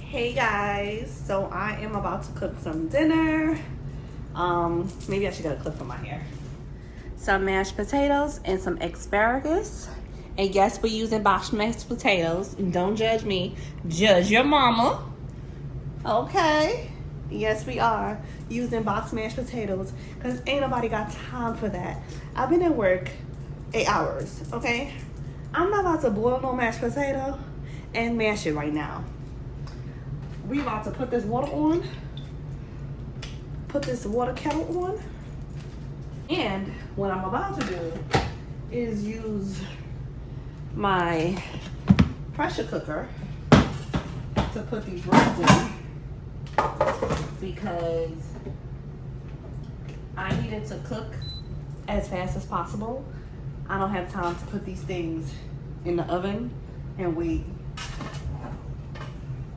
Hey guys, so I am about to cook some dinner. Maybe I should get a clip from my hair. Some mashed potatoes and some asparagus. And yes, we're using boxed mashed potatoes. Don't judge me, judge your mama. Okay. Yes, we are using boxed mashed potatoes because ain't nobody got time for that. I've been at work 8 hours, okay? I'm not about to boil no mashed potato and mash it right now. We about to put this water on, put this water kettle on, and what I'm about to do is use my pressure cooker to put these ribs in because I need it to cook as fast as possible. I don't have time to put these things in the oven and wait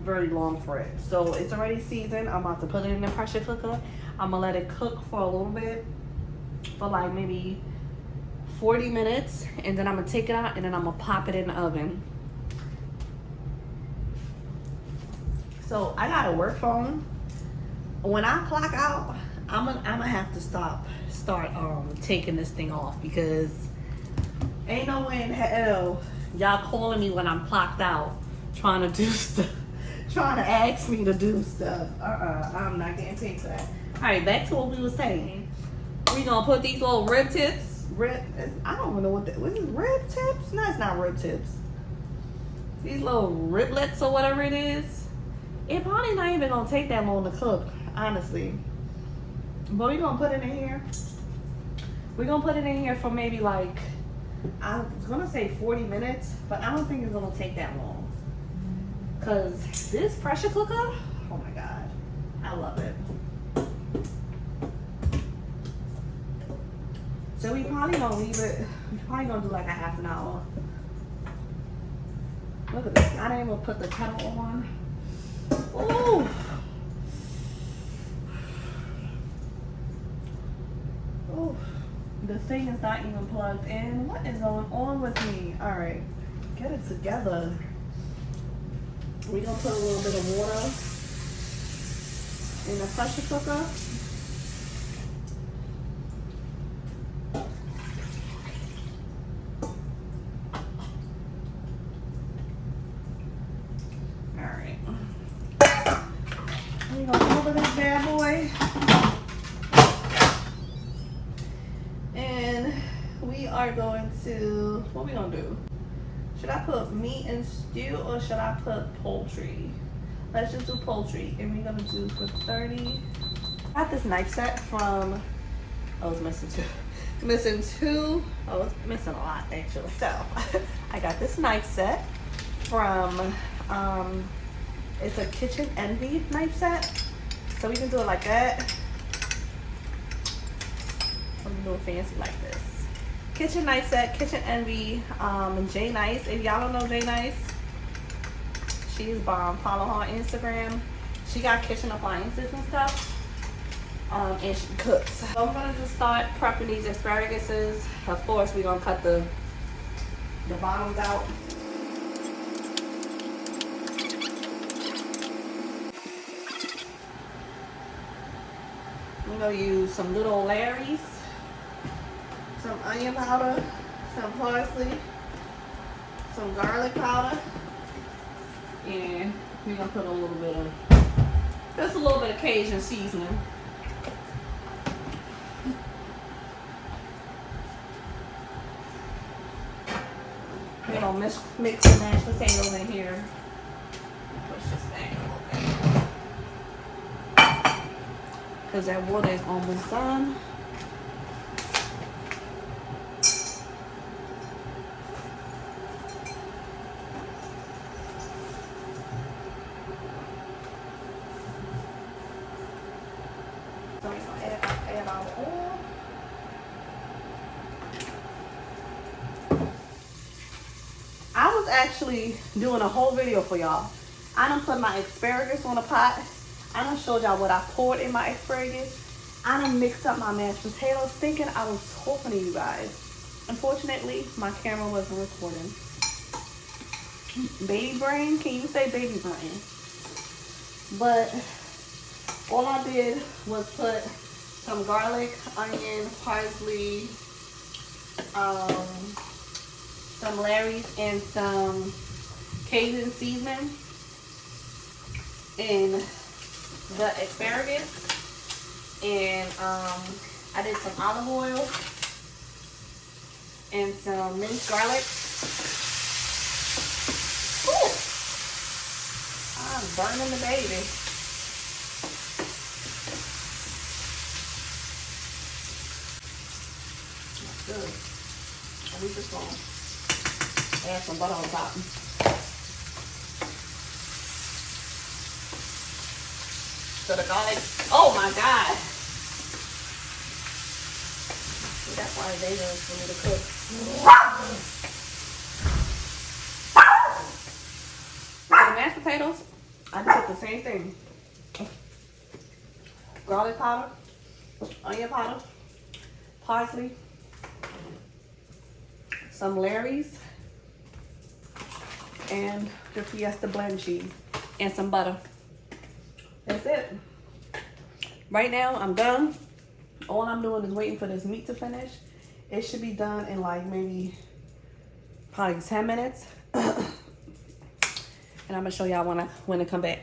very long for it. So it's already seasoned. I'm about to put it in the pressure cooker. I'm gonna let it cook for a little bit, for like maybe 40 minutes, and then I'm gonna take it out and then I'm gonna pop it in the oven. So I got a work phone. When I clock out, I'm gonna have to start taking this thing off because ain't no way in hell y'all calling me when I'm clocked out trying to do stuff. Trying to ask me to do stuff. I'm not getting paid for that. All right, back to what we were saying. We gonna put these little rib tips. I don't know what is it, rib tips? No, it's not rib tips. These little riblets or whatever it is. It probably not even gonna take that long to cook, honestly. But we gonna put it in here. We're gonna put it in here for maybe like, I was gonna say 40 minutes, but I don't think it's gonna take that long. Cause this pressure cooker, oh my God, I love it. So we probably gonna leave it, we probably gonna do like a half an hour. Look at this, I didn't even put the kettle on. Ooh. Ooh. The thing is not even plugged in. What is going on with me? All right, get it together. We're gonna put a little bit of water in the pressure cooker. All right. We're gonna cover this bad boy. And we are going to, what we gonna do? Should I put meat and stew or should I put poultry? Let's just do poultry. And we're gonna do for 30. I got this knife set from, oh, it's missing two. Missing two. Oh, it's missing a lot actually. So I got this knife set from, it's a Kitchen Envy knife set. So we can do it like that. I'm gonna do it fancy like this. Kitchen knife set, Kitchen Envy, J Nice. If y'all don't know J Nice, she's bomb. Follow her on Instagram. She got kitchen appliances and stuff, and she cooks. So I'm gonna just start prepping these asparaguses. Of course, we're gonna cut the bottoms out. I'm gonna use some little Larry's. Some onion powder, some parsley, some garlic powder, and we're gonna put a little bit of, just a little bit of Cajun seasoning. We're gonna mix the mashed potatoes in here. Push this back a little bit. Because that water is almost done. So we're gonna add our oil. I was actually doing a whole video for y'all. I done put my asparagus on a pot. I done showed y'all what I poured in my asparagus. I done mixed up my mashed potatoes thinking I was talking to you guys. Unfortunately, my camera wasn't recording. Baby brain, can you say baby brain? But all I did was put some garlic, onion, parsley, some Larry's, and some Cajun seasoning in the asparagus. And I did some olive oil and some minced garlic. Ooh, I'm burning the baby. That's good. And we just gonna add some butter on top. So the garlic, oh my God. See, that's why it's dangerous for me to cook. For the mashed potatoes, I did the same thing. Garlic powder, onion powder, parsley, some Larry's, and the Fiesta blend cheese, and some butter. That's it. Right now, I'm done. All I'm doing is waiting for this meat to finish. It should be done in like maybe probably 10 minutes. And I'm gonna show y'all when to come back.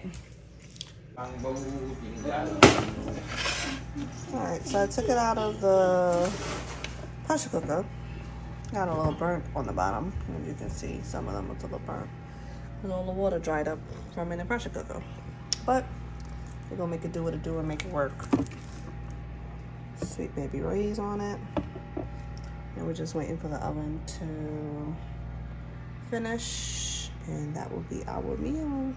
Alright, so I took it out of the pressure cooker. Got a little burnt on the bottom. As you can see, some of them was a little burnt. And all the water dried up from in the pressure cooker. But we're gonna make it do what it do and make it work. Sweet baby rays on it. And we're just waiting for the oven to finish. And that will be our meal.